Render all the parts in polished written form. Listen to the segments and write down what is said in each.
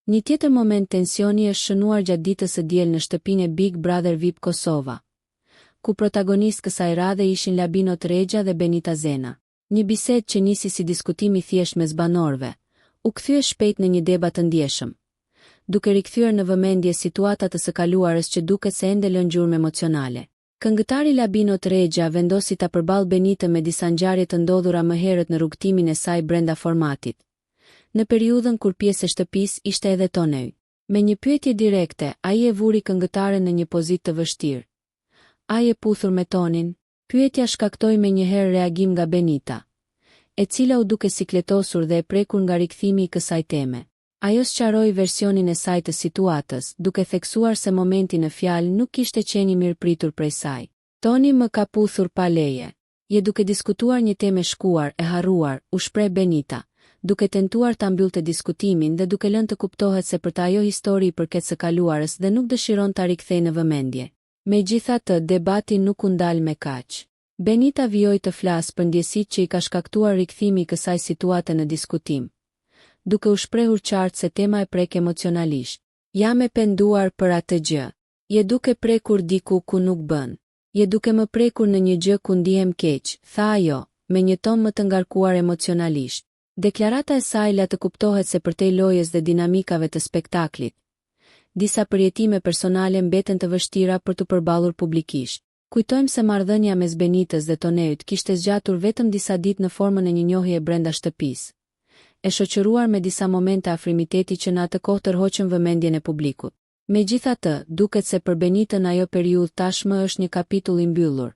Një tjetër moment tensioni është shënuar gjatë ditës së diel në shtëpinë e Big Brother VIP Kosova, ku protagonistë kësaj radhe ishin Labino Tregja dhe Benita Zena. Një bisedë që nisi si diskutimi thjesht mes banorëve, u kthye shpejt në një debat të ndjeshëm, duke rikthyer në vëmendje situatat të së kaluarës që duket se ende lën gjurmë emocionale. Këngëtari Labino Tregja vendosi ta përballë Benitën me disa ngjarje të ndodhura më herët në rrugtimin e saj brenda formatit, në periudhën kur pjesë e shtëpisë ishte edhe tonëj. Me një pyetje direkte, ai e vuri këngëtaren në një pozitë të vështirë. Ai e puthur me tonin? Pyetja shkaktoi menjëherë reagim nga Benita, e cila u duke sikletosur dhe e prekur nga rikthimi I kësaj teme. Ajo sqaroi versionin e saj të situatës, duke theksuar se momenti në fjalë nuk kishte qenë I mirëpritur prej saj. Toni më ka puthur pa leje. Je duke diskutuar një temë shkuar, e harruar, u shpreh Benita, duke tentuar ta mbyllte diskutimin dhe duke lënë të kuptohet se për ta ajo histori I përket së kaluarës dhe nuk dëshiron ta rikthejë në vëmendje. Megjithatë, debati nuk u ndal me kaq. Benita vijoi të flasë për ndjesitë që I ka shkaktuar rikthimi I kësaj situate në diskutim, duke u shprehur qartë se tema e prek emocionalisht. Jam e penduar për atë gjë. Je duke prekur diku ku nuk bën. Je duke më prekur në një gjë ku ndihem keq, tha ajo, me një ton më të ngarkuar emocionalisht. Deklarata e saj la të kuptohet se përtej lojës dhe dinamikave të spektaklit, disa përjetime personale mbeten të vështira për të përballur publikisht. Kujtojmë se marrëdhënia mes Benitës dhe Toneut kishte zgjatur vetëm disa ditë në formën e një njohjeje brenda shtëpisë, e shoqëruar me disa momente afrimiteti që në atë kohë tërhoqën vëmendjen e publikut. Megjithatë, duket se për Benitën ajo periudhë tashmë është një kapitull I mbyllur,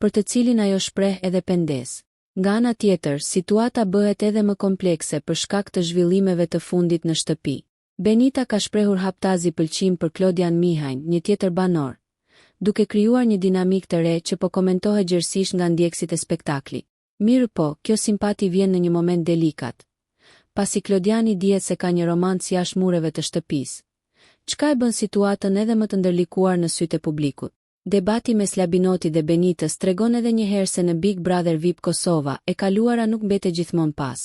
për të cilin ajo shpreh edhe pendesë. Nga ana tjetër, situata bëhet edhe më komplekse për shkak të zhvillimeve të fundit në shtëpi. Benita ka shprehur haptazi pëlqim për Klodian Mihajn, një tjetër banor, duke krijuar një dinamik të re që po komentohet gjerësisht nga ndjekësit e spektaklit. Mirë po, kjo simpati vjen në një moment delikat, pasi Klodiani dihet se ka një romancë jashtë mureve të shtëpisë, çka e bën situatën edhe më të ndërlikuar në sytë e publikut. Debati mes Labinotit dhe Benitës tregon edhe një herë se në Big Brother VIP Kosova e kaluara nuk mbetet gjithmonë pas,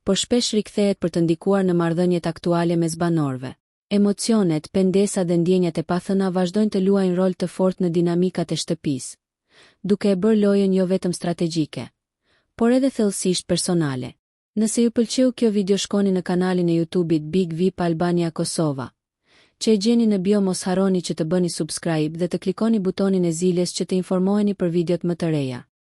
por shpesh rikthehet për të ndikuar në marrëdhëniet aktuale mes banorëve. Emocionet, pendesa dhe ndjenjat e pathëna vazhdojnë të luajnë rol të fortë në dinamikat e shtëpisë, duke e bërë lojën jo vetëm strategjike, por edhe thellësisht personale. Nëse ju pëlqeu kjo video, shkoni në kanalin e YouTube-it Big VIP Albania Kosova, që e gjeni në bio. Mos harroni që të bëni subscribe dhe të klikoni butonin e zilës që të informoheni për videot më të reja.